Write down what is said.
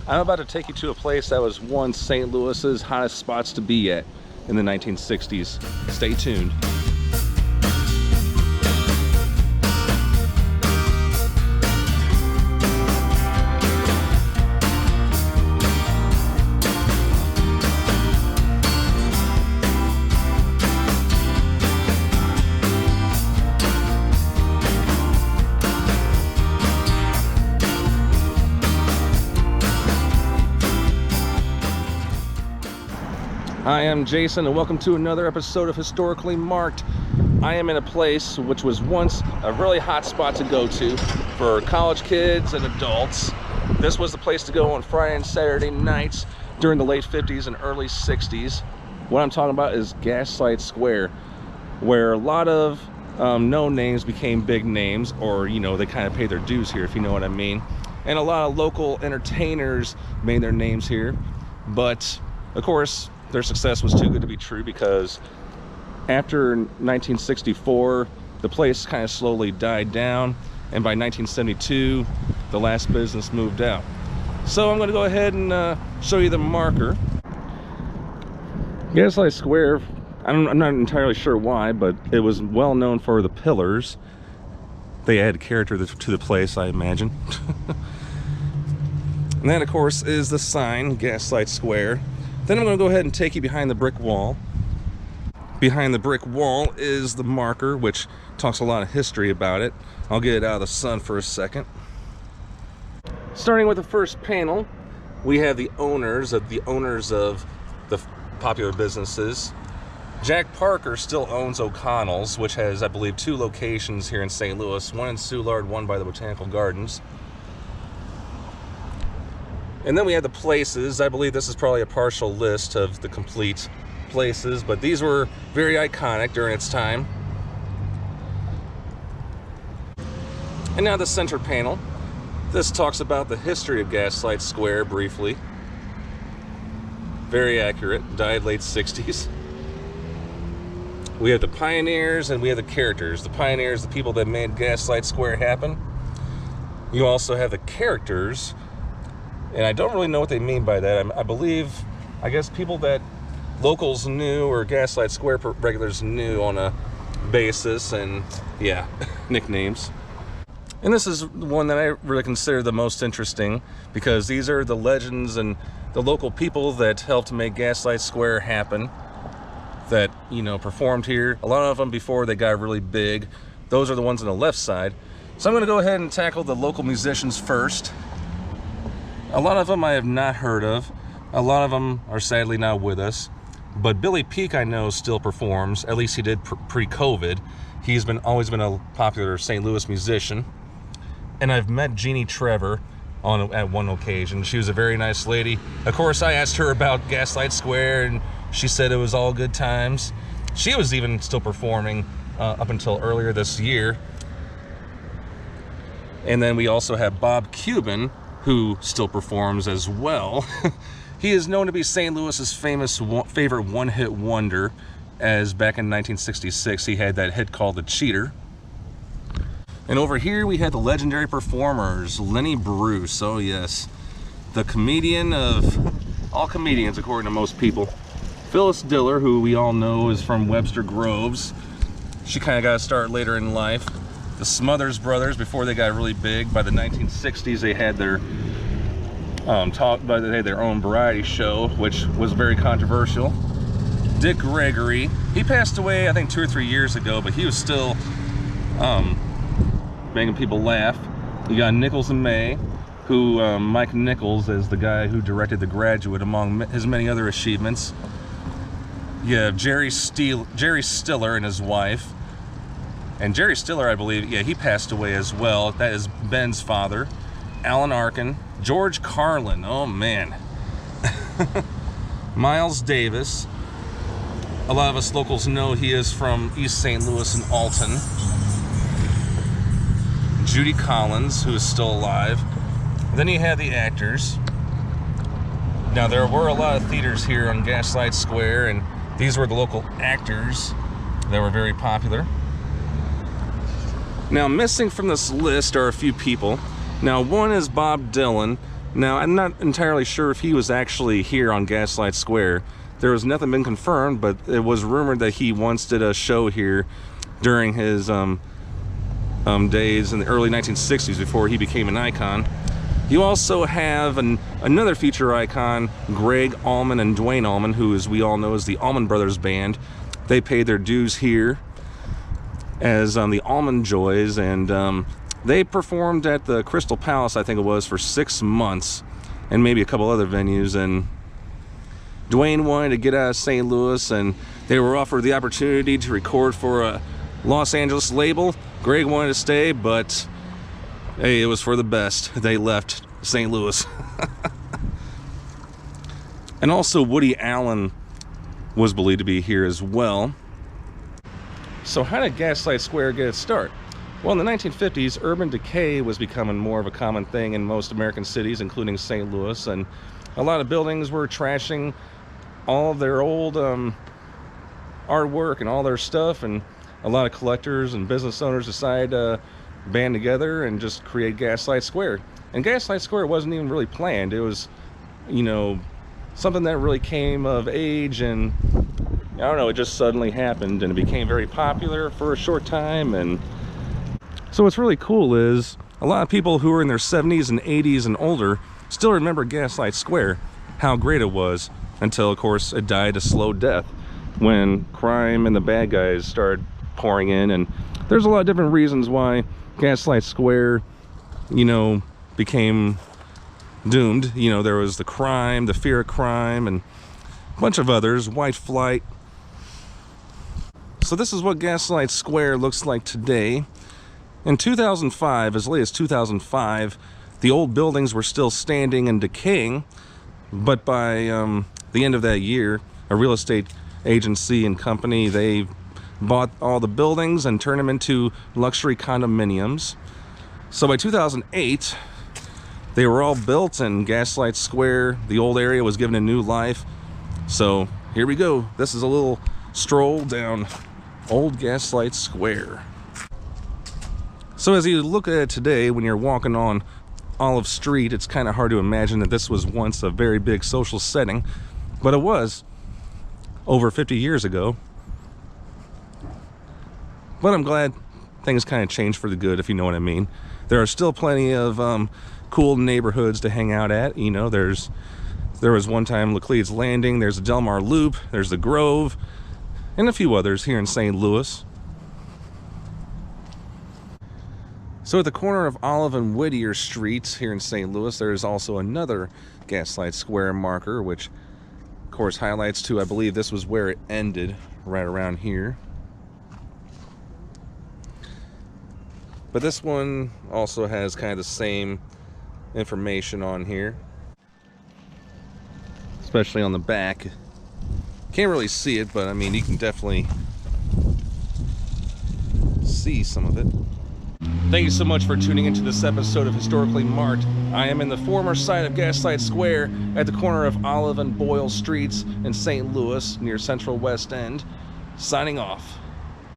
I'm about to take you to a place that was once St. Louis's hottest spots to be at in the 1960s. Stay tuned. Hi, I'm Jason, and welcome to another episode of Historically Marked. I am in a place which was once a really hot spot to go to for college kids and adults. This was the place to go on Friday and Saturday nights during the late 50s and early 60s. What I'm talking about is Gaslight Square, where a lot of known names became big names, or, you know, they kind of paid their dues here, if you know what I mean. And a lot of local entertainers made their names here, but of course, their success was too good to be true, because after 1964, the place kind of slowly died down, and by 1972, the last business moved out. So I'm going to go ahead and show you the marker. Gaslight Square, I'm not entirely sure why, but it was well known for the pillars. They add character to the place, I imagine. And that, of course, is the sign, Gaslight Square. Then I'm going to go ahead and take you behind the brick wall. Behind the brick wall is the marker, which talks a lot of history about it. I'll get it out of the sun for a second. Starting with the first panel, we have the owners of the popular businesses. Jack Parker still owns O'Connell's, which has, I believe, 2 locations here in St. Louis, one in Soulard, one by the Botanical Gardens. And then we have the places. I believe this is probably a partial list of the complete places, but these were very iconic during its time. And now the center panel. This talks about the history of Gaslight Square briefly. Very accurate. Died late 60s. We have the pioneers and we have the characters. The pioneers, the people that made Gaslight Square happen. You also have the characters. And I don't really know what they mean by that. I guess people that locals knew or Gaslight Square regulars knew on a basis, and yeah, nicknames. And this is one that I really consider the most interesting, because these are the legends and the local people that helped make Gaslight Square happen, that, you know, performed here. A lot of them before they got really big. Those are the ones on the left side. So I'm going to go ahead and tackle the local musicians first. A lot of them I have not heard of. A lot of them are sadly not with us. But Billy Peak, I know, still performs. At least he did pre-COVID. He's always been a popular St. Louis musician. And I've met Jeannie Trevor at one occasion. She was a very nice lady. Of course, I asked her about Gaslight Square, and she said it was all good times. She was even still performing up until earlier this year. And then we also have Bob Cuban, who still performs as well. He is known to be St. Louis's favorite one-hit wonder, as back in 1966 he had that hit called The Cheater. And over here we had the legendary performers, Lenny Bruce. Oh yes, the comedian of all comedians according to most people. Phyllis Diller, who we all know is from Webster Groves. She kind of got a start later in life. The Smothers Brothers, before they got really big, by the 1960s they had their they had their own variety show, which was very controversial. Dick Gregory, he passed away I think 2 or 3 years ago, but he was still making people laugh. You got Nichols and May, who Mike Nichols is the guy who directed The Graduate, among his many other achievements. You have Jerry Stiller and his wife. And Jerry Stiller, I believe, yeah, he passed away as well. That is Ben's father. Alan Arkin. George Carlin, oh man. Miles Davis. A lot of us locals know he is from East St. Louis and Alton. Judy Collins, who is still alive. Then you have the actors. Now, there were a lot of theaters here on Gaslight Square, and these were the local actors that were very popular. Now, missing from this list are a few people. Now, one is Bob Dylan. Now, I'm not entirely sure if he was actually here on Gaslight Square. There was nothing been confirmed, but it was rumored that he once did a show here during his days in the early 1960s before he became an icon. You also have another future icon, Greg Allman and Dwayne Allman, who, as we all know, is the Allman Brothers Band. They paid their dues here as the Allman Joys, and they performed at the Crystal Palace, I think it was, for 6 months, and maybe a couple other venues. And Dwayne wanted to get out of St. Louis, and they were offered the opportunity to record for a Los Angeles label. Greg wanted to stay, but hey, it was for the best. They left St. Louis. And also Woody Allen was believed to be here as well. So how did Gaslight Square get its start? Well, in the 1950s, urban decay was becoming more of a common thing in most American cities, including St. Louis, and a lot of buildings were trashing all of their old artwork and all their stuff, and a lot of collectors and business owners decided to band together and just create Gaslight Square. And Gaslight Square wasn't even really planned. It was, you know, something that really came of age, and I don't know, it just suddenly happened, and it became very popular for a short time. And so what's really cool is a lot of people who are in their 70s and 80s and older still remember Gaslight Square, how great it was, until of course it died a slow death when crime and the bad guys started pouring in. And there's a lot of different reasons why Gaslight Square, you know, became doomed. You know, there was the crime, the fear of crime, and a bunch of others, white flight. So this is what Gaslight Square looks like today. In 2005, as late as 2005, the old buildings were still standing and decaying, but by the end of that year, a real estate agency and company, they bought all the buildings and turned them into luxury condominiums. So by 2008, they were all built, and Gaslight Square, the old area, was given a new life. So here we go. This is a little stroll down old Gaslight Square. So as you look at it today, when you're walking on Olive Street, it's kind of hard to imagine that this was once a very big social setting, but it was over 50 years ago. But I'm glad things kind of changed for the good, if you know what I mean. There are still plenty of cool neighborhoods to hang out at. You know, there was one time Laclede's Landing, there's the Delmar Loop, there's the Grove, and a few others here in St. Louis. So at the corner of Olive and Whittier Streets here in St. Louis, there's also another Gaslight Square marker, which of course highlights to, I believe this was where it ended, right around here. But this one also has kind of the same information on here, especially on the back. Can't really see it, but I mean, you can definitely see some of it. Thank you so much for tuning into this episode of Historically Marked. I am in the former site of Gaslight Square at the corner of Olive and Boyle Streets in St. Louis near Central West End. Signing off.